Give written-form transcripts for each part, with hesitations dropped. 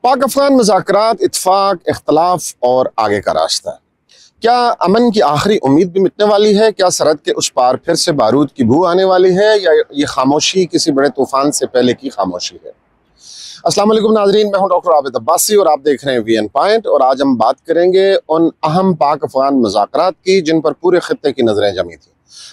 पाक अफगान मुज़ाकरात, इत्फाक, इख्तलाफ और आगे का रास्ता। क्या अमन की आखिरी उम्मीद भी मिटने वाली है? क्या सरहद के उस पार फिर से बारूद की बू आने वाली है, या ये खामोशी किसी बड़े तूफान से पहले की खामोशी है? अस्सलाम वालेकुम नाजरीन, मैं हूं डॉक्टर आबिद अब्बासी और आप देख रहे हैं वीएन पॉइंट। और आज हम बात करेंगे उन अहम पाक अफगान मुज़ाकरात की जिन पर पूरे खित्ते की नजरें जमी थी।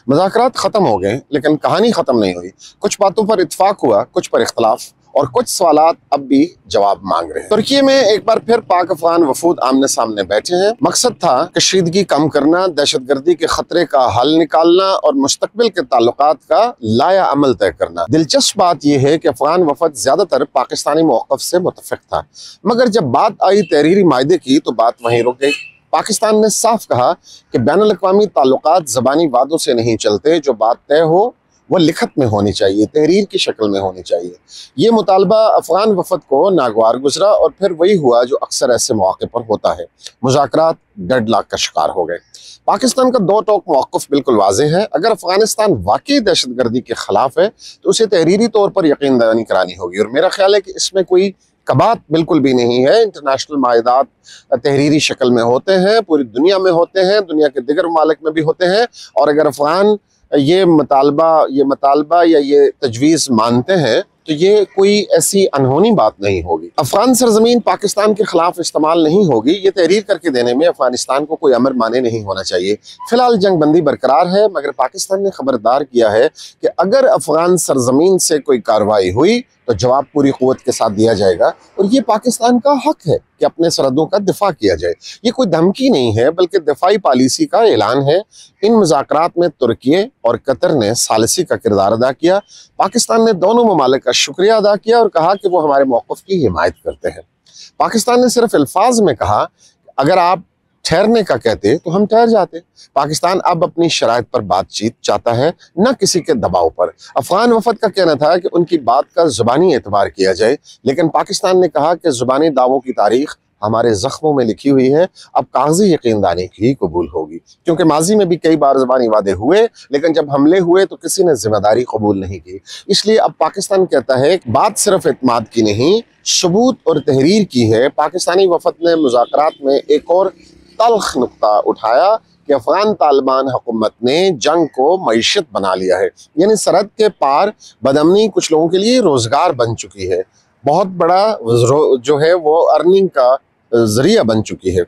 मुज़ाकरात ख़त्म हो गए, लेकिन कहानी ख़त्म नहीं हुई। कुछ बातों पर इत्फाक हुआ, कुछ पर इख्तलाफ, और कुछ सवालात अब भी जवाब मांग रहे हैं। तुर्की में एक बार फिर पाक अफगान वफूद आमने सामने बैठे हैं। मकसद था कशीदगी कम करना, दहशतगर्दी के खतरे का हल निकालना और मुस्तकबिल के ताल्लुकात का लाया अमल तय करना। दिलचस्प बात यह है कि अफगान वफद ज्यादातर पाकिस्तानी मौक़िफ़ से मुतफ़िक़ था, मगर जब बात आई तहरीरी मायदे की तो बात वहीं रुक गई। पाकिस्तान ने साफ कहा कि बैनुल-अक़वामी ताल्लुकात ज़बानी वादों से नहीं चलते, जो बात तय हो वो लिखत में होनी चाहिए, तहरीर की शक्ल में होनी चाहिए। ये मुतालबा अफगान वफद को नागवार गुजरा और फिर वही हुआ जो अक्सर ऐसे मौके पर होता है। मुज़ाकरात डेडलॉक का शिकार हो गए। पाकिस्तान का दो टोक मौक़िफ़ बिल्कुल वाज़ेह है। अगर अफगानिस्तान वाकई दहशतगर्दी के खिलाफ है तो उसे तहरीरी तौर पर यकीन दहानी करानी होगी, और मेरा ख्याल है कि इसमें कोई कबात बिल्कुल भी नहीं है। इंटरनेशनल माहिदात तहरीरी शक्ल में होते हैं, पूरी दुनिया में होते हैं, दुनिया के दिगर ममालिक में भी होते हैं। और अगर अफगान ये मतालबा या ये तजवीज़ मानते हैं तो ये कोई ऐसी अनहोनी बात नहीं होगी। अफगान सरजमीन पाकिस्तान के खिलाफ इस्तेमाल नहीं होगी, ये तहरीर करके देने में अफगानिस्तान को कोई अमर माने नहीं होना चाहिए। फिलहाल जंग बंदी बरकरार है, मगर पाकिस्तान ने खबरदार किया है कि अगर अफगान सरजमीन से कोई कार्रवाई हुई तो जवाब पूरी क़ुव्वत के साथ दिया जाएगा, और ये पाकिस्तान का हक है कि अपने सरहदों का दिफा किया जाए। ये कोई धमकी नहीं है, बल्कि दिफाई पॉलिसी का ऐलान है। इन मुज़ाकरात में तुर्की और कतर ने सालिसी का किरदार अदा किया। पाकिस्तान ने दोनों ममालिक का शुक्रिया अदा किया और कहा कि वो हमारे मौक़िफ़ की हिमायत करते हैं। पाकिस्तान ने सिर्फ अल्फाज में कहा, अगर आप ठहरने का कहते तो हम ठहर जाते। पाकिस्तान अब अपनी शराइत पर बातचीत चाहता है, न किसी के दबाव पर। अफगान वफद का कहना था कि उनकी बात का ज़ुबानी एतबार किया जाए, लेकिन पाकिस्तान ने कहा कि ज़ुबानी दावों की तारीख हमारे ज़ख्मों में लिखी हुई है, अब कागजी यकीनदानी ही कबूल होगी। क्योंकि माजी में भी कई बार ज़बानी वादे हुए, लेकिन जब हमले हुए तो किसी ने जिम्मेदारी कबूल नहीं की। इसलिए अब पाकिस्तान कहता है बात सिर्फ एतमाद की नहीं, सबूत और तहरीर की है। पाकिस्तानी वफद ने मुज़ाकरात में एक और तल्ख नुक्ता उठाया कि अफगान तालिबान हुकूमत ने जंग को मईशत बना लिया है, यानी सरहद के पार बदअमनी कुछ लोगों के लिए रोजगार बन चुकी है, बहुत बड़ा जो है वो अर्निंग का जरिया बन चुकी है।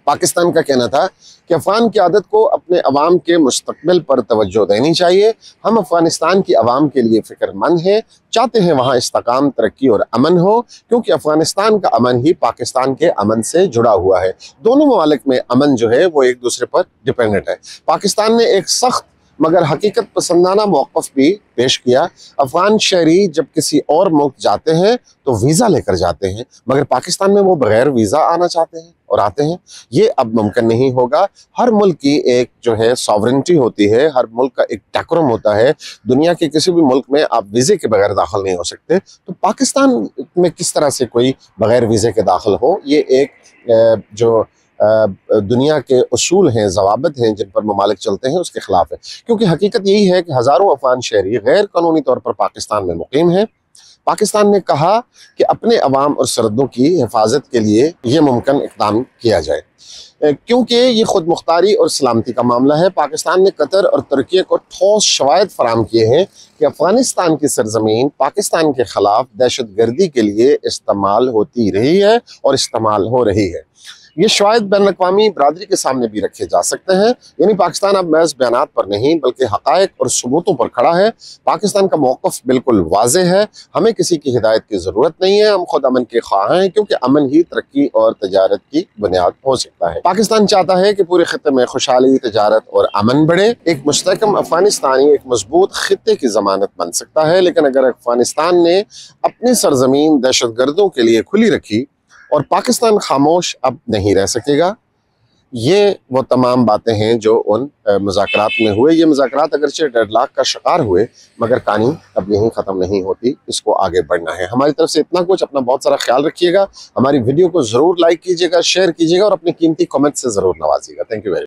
पाकिस्तान का कहना था कि अफगान की आदत को अपने अवाम के मुस्तकबिल पर तवज्जो देनी चाहिए। हम अफगानिस्तान की अवाम के लिए फ़िक्रमंद हैं, चाहते हैं वहाँ इस्तेकाम, तरक्की और अमन हो, क्योंकि अफगानिस्तान का अमन ही पाकिस्तान के अमन से जुड़ा हुआ है। दोनों ममालिक में अमन जो है वो एक दूसरे पर डिपेंडेंट है। पाकिस्तान ने एक सख्त मगर हकीकत पसंदाना मौक़िफ़ भी पेश किया। अफगान शहरी जब किसी और मुल्क जाते हैं तो वीज़ा लेकर जाते हैं, मगर पाकिस्तान में वो बगैर वीज़ा आना चाहते हैं और आते हैं। ये अब मुमकिन नहीं होगा। हर मुल्क की एक जो है सॉवरेनिटी होती है, हर मुल्क का एक डेकोरम होता है। दुनिया के किसी भी मुल्क में आप वीज़े के बगैर दाखिल नहीं हो सकते, तो पाकिस्तान में किस तरह से कोई बगैर वीज़े के दाखिल हो, ये एक जो दुनिया के उसूल हैं, ज़वाबित हैं जिन पर ममालिक चलते हैं, उसके खिलाफ है। क्योंकि हकीकत यही है कि हज़ारों अफगान शहरी गैर कानूनी तौर पर पाकिस्तान में मुकीम हैं। पाकिस्तान ने कहा कि अपने अवाम और सरहदों की हिफाजत के लिए ये मुमकिन इक़दाम किया जाए, क्योंकि ये खुद मुख्तारी और सलामती का मामला है। पाकिस्तान ने कतर और तुर्की को ठोस शवाहिद फराम किए हैं कि अफगानिस्तान की सरजमीन पाकिस्तान के खिलाफ दहशतगर्दी के लिए इस्तेमाल होती रही है और इस्तेमाल हो रही है। ये शवाहिद बैनुल-अक़वामी बरादरी के सामने भी रखे जा सकते हैं। यानी पाकिस्तान अब महज बयानात पर नहीं बल्कि हक़ाइक़ और सबूतों पर खड़ा है। पाकिस्तान का मौक़िफ़ बिल्कुल वाज़ेह है, हमें किसी की हिदायत की ज़रूरत नहीं है, हम खुद अमन के ख्वाह हैं, क्योंकि अमन ही तरक्की और तजारत की बुनियाद हो सकता है। पाकिस्तान चाहता है कि पूरे खित्ते में खुशहाली, तजारत और अमन बढ़े। एक मुस्तहकम अफगानिस्तानी एक मजबूत खित्ते की ज़मानत बन सकता है, लेकिन अगर अफगानिस्तान ने अपनी सरजमीन दहशतगर्दों के लिए खुली रखी और पाकिस्तान खामोश अब नहीं रह सकेगा। ये वो तमाम बातें हैं जो उन मुज़ाकरात में हुए। ये मुज़ाकरात अगरचे डेडलॉक का शिकार हुए, मगर कहानी अब यहीं ख़त्म नहीं होती, इसको आगे बढ़ना है। हमारी तरफ से इतना कुछ। अपना बहुत सारा ख्याल रखिएगा। हमारी वीडियो को ज़रूर लाइक कीजिएगा, शेयर कीजिएगा और अपनी कीमती कमेंट से ज़रूर नवाजिएगा। Thank you very much.